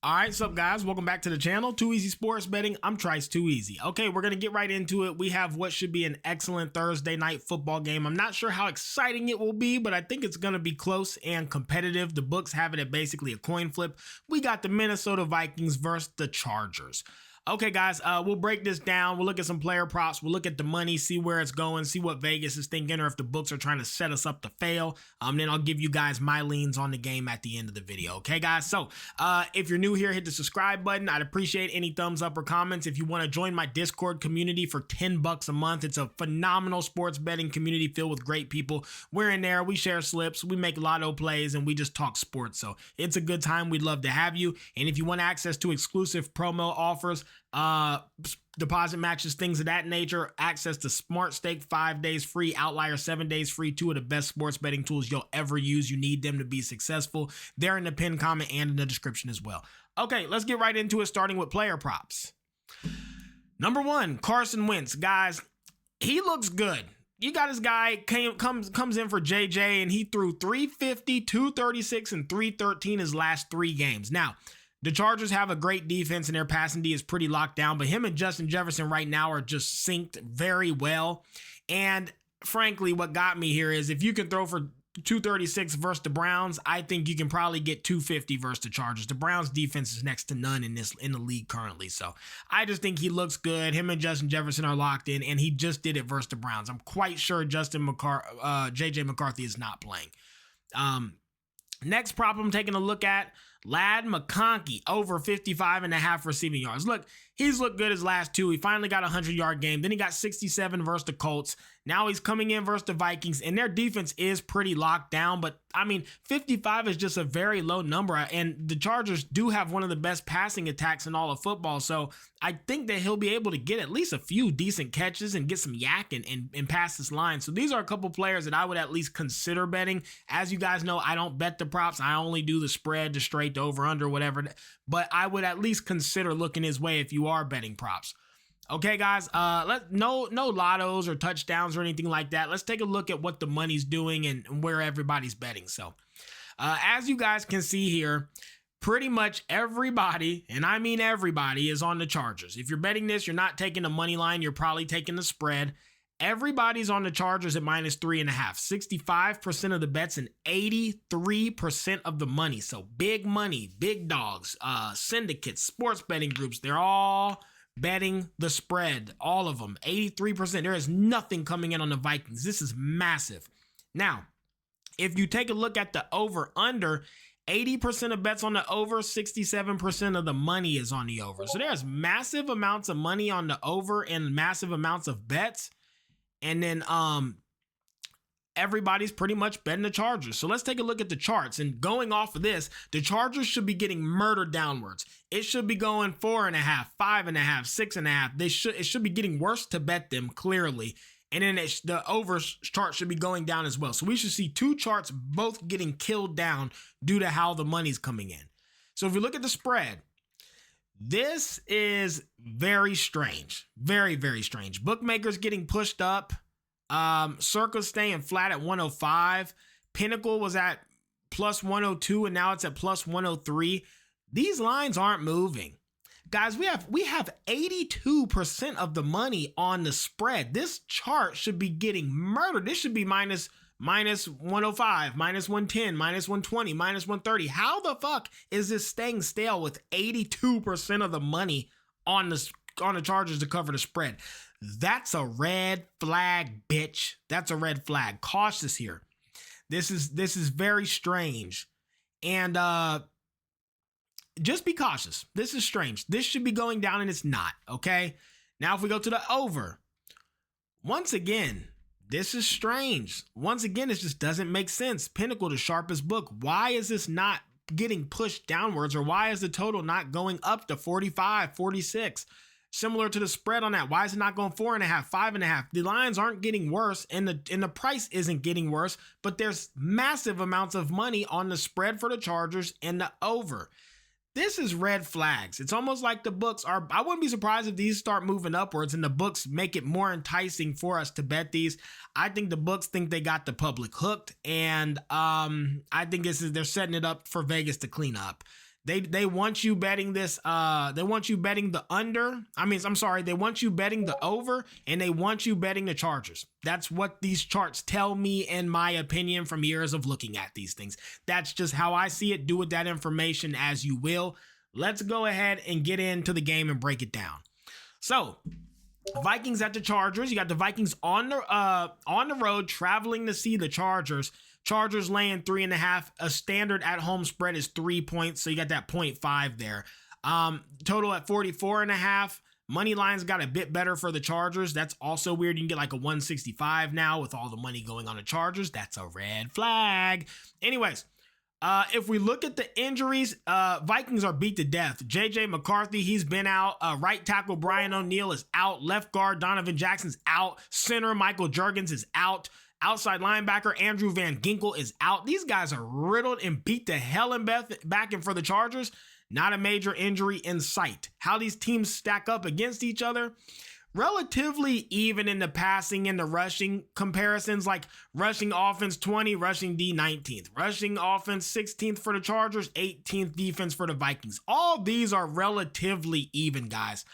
All right, what's up, guys? Welcome back to the channel. Too Easy Sports Betting. I'm Trice Too Easy. Okay, we're going to get right into it. We have what should be an excellent Thursday night football game. I'm not sure how exciting it will be, but I think it's going to be close and competitive. The books have it at basically a coin flip. We got the Minnesota Vikings versus the Chargers. Okay, guys, we'll break this down. We'll look at some player props. We'll look at the money, see where it's going, see what Vegas is thinking, or if the books are trying to set us up to fail. Then I'll give you guys my leans on the game at the end of the video. Okay, guys? So if you're new here, hit the subscribe button. I'd appreciate any thumbs up or comments. If you want to join my Discord community for $10 a month, it's a phenomenal sports betting community filled with great people. We're in there. We share slips. We make lotto plays, and we just talk sports. So it's a good time. We'd love to have you. And if you want access to exclusive promo offers, deposit matches, things of that nature, access to SMARTSTAKE 5 days free, Outlier 7 days free, two of the best sports betting tools you'll ever use. You need them to be successful. They're in the pinned comment and in the description as well. Okay, let's get right into it, starting with player props. Number one, Carson Wentz. Guys, he looks good. You got his guy comes in for JJ, and he threw 350, 236, and 313 his last 3 games. Now, the Chargers have a great defense, and their passing D is pretty locked down, but him and Justin Jefferson right now are just synced very well. And frankly, what got me here is if you can throw for 236 versus the Browns, I think you can probably get 250 versus the Chargers. The Browns defense is next to none in the league currently. So I just think he looks good. Him and Justin Jefferson are locked in, and he just did it versus the Browns. I'm quite sure JJ McCarthy is not playing. Next prop I'm taking a look at, Ladd McConkey, over 55.5 receiving yards. Look, he's looked good his last 2. He finally got a 100-yard game. Then he got 67 versus the Colts. Now he's coming in versus the Vikings, and their defense is pretty locked down. But, I mean, 55 is just a very low number, and the Chargers do have one of the best passing attacks in all of football. So I think that he'll be able to get at least a few decent catches and get some yak and pass this line. So these are a couple players that I would at least consider betting. As you guys know, I don't bet the props. I only do the spread, the straight, the over, under, whatever. But I would at least consider looking his way if you are betting props. Okay, guys, no lottos or touchdowns or anything like that. Let's take a look at what the money's doing and where everybody's betting. So, as you guys can see here, pretty much everybody, and I mean everybody, is on the Chargers. If you're betting this, you're not taking the money line. You're probably taking the spread. Everybody's on the Chargers at -3.5. 65% of the bets and 83% of the money. So big money, big dogs, syndicates, sports betting groups, they're all betting the spread. All of them. 83%. There is nothing coming in on the Vikings. This is massive. Now, if you take a look at the over-under, 80% of bets on the over, 67% of the money is on the over. So there's massive amounts of money on the over and massive amounts of bets. And then everybody's pretty much betting the Chargers. So let's take a look at the charts. And going off of this, the Chargers should be getting murdered downwards. It should be going 4.5, 5.5, 6.5. It should be getting worse to bet them, clearly. And then the over chart should be going down as well. So we should see 2 charts both getting killed down due to how the money's coming in. So if you look at the spread, this is very strange. Very, very strange. Bookmakers getting pushed up. Circa staying flat at 105. Pinnacle was at +102 and now it's at +103. These lines aren't moving. Guys, we have 82% of the money on the spread. This chart should be getting murdered. This should be minus 105, -110, -120, -130. How the fuck is this staying stale with 82% of the money on the Chargers to cover the spread? That's a red flag, bitch. That's a red flag. Cautious here. This is very strange. And just be cautious. This is strange. This should be going down and it's not, okay? Now if we go to the over, once again, this is strange. Once again, it just doesn't make sense. Pinnacle, the sharpest book. Why is this not getting pushed downwards, or why is the total not going up to 45, 46? Similar to the spread on that. Why is it not going 4.5, 5.5? The lines aren't getting worse, and the price isn't getting worse, but there's massive amounts of money on the spread for the Chargers and the over. This is red flags. It's almost like the books are, I wouldn't be surprised if these start moving upwards and the books make it more enticing for us to bet these. I think the books think they got the public hooked, and I think they're setting it up for Vegas to clean up. They want you betting this. They want you betting the under. They want you betting the over, and they want you betting the Chargers. That's what these charts tell me, in my opinion, from years of looking at these things. That's just how I see it. Do with that information as you will. Let's go ahead and get into the game and break it down. So, Vikings at the Chargers. You got the Vikings on the road traveling to see the Chargers. Chargers laying 3.5. A standard at home spread is 3 points, so you got that 0.5 there. Total at 44.5. Money line's got a bit better for the Chargers. That's also weird. You can get like a 165 now with all the money going on the Chargers. That's a red flag. Anyways, if we look at the injuries, Vikings are beat to death. JJ McCarthy, he's been out. Right tackle Brian O'Neill is out. Left guard Donovan Jackson's out. Center Michael Juergens is out. Outside linebacker Andrew Van Ginkel is out. These guys are riddled and beat to hell and back. And for the Chargers, not a major injury in sight. How these teams stack up against each other? Relatively even in the passing and the rushing comparisons, like rushing offense 20, rushing D 19th, rushing offense 16th for the Chargers, 18th defense for the Vikings. All these are relatively even, guys.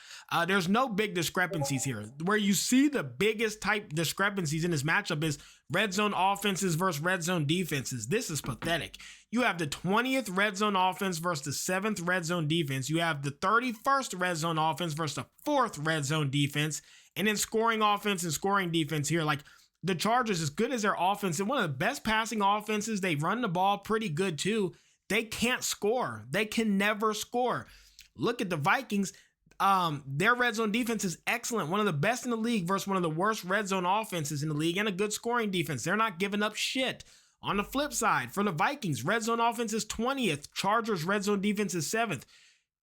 There's no big discrepancies here. Where you see the biggest type discrepancies in this matchup is red zone offenses versus red zone defenses. This is pathetic. You have the 20th red zone offense versus the 7th red zone defense. You have the 31st red zone offense versus the 4th red zone defense. And then scoring offense and scoring defense here. Like the Chargers, as good as their offense and one of the best passing offenses, they run the ball pretty good too. They can't score. They can never score. Look at the Vikings. Their red zone defense is excellent. One of the best in the league versus one of the worst red zone offenses in the league, and a good scoring defense. They're not giving up shit. On the flip side, for the Vikings, red zone offense is 20th. Chargers red zone defense is 7th.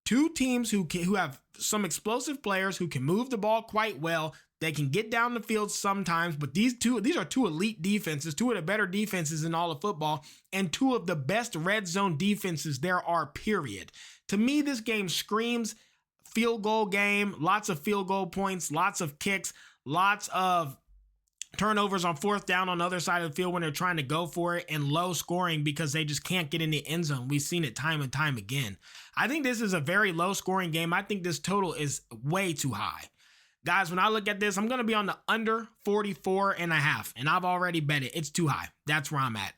Two teams who have some explosive players who can move the ball quite well. They can get down the field sometimes, but these are two elite defenses, two of the better defenses in all of football, and two of the best red zone defenses there are, period. To me, this game screams field goal game, lots of field goal points, lots of kicks, lots of turnovers on fourth down on the other side of the field when they're trying to go for it, and low scoring because they just can't get in the end zone. We've seen it time and time again. I think this is a very low scoring game. I think this total is way too high. Guys, when I look at this, I'm going to be on the under 44.5, and I've already bet it. It's too high. That's where I'm at.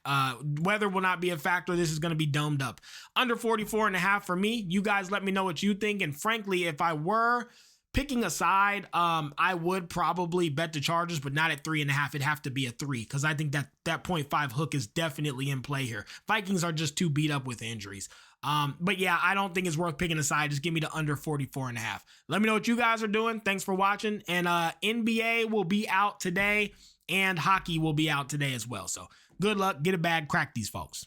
Weather will not be a factor. This is going to be domed up. Under 44.5 for me. You guys let me know what you think, and frankly, if I were picking a side, I would probably bet the Chargers, but not at 3.5. It'd have to be a 3 because I think that 0.5 hook is definitely in play here. Vikings are just too beat up with injuries. But yeah, I don't think it's worth picking a side. Just give me the under 44.5. Let me know what you guys are doing. Thanks for watching. And NBA will be out today, and hockey will be out today as well. So good luck. Get a bag. Crack these folks.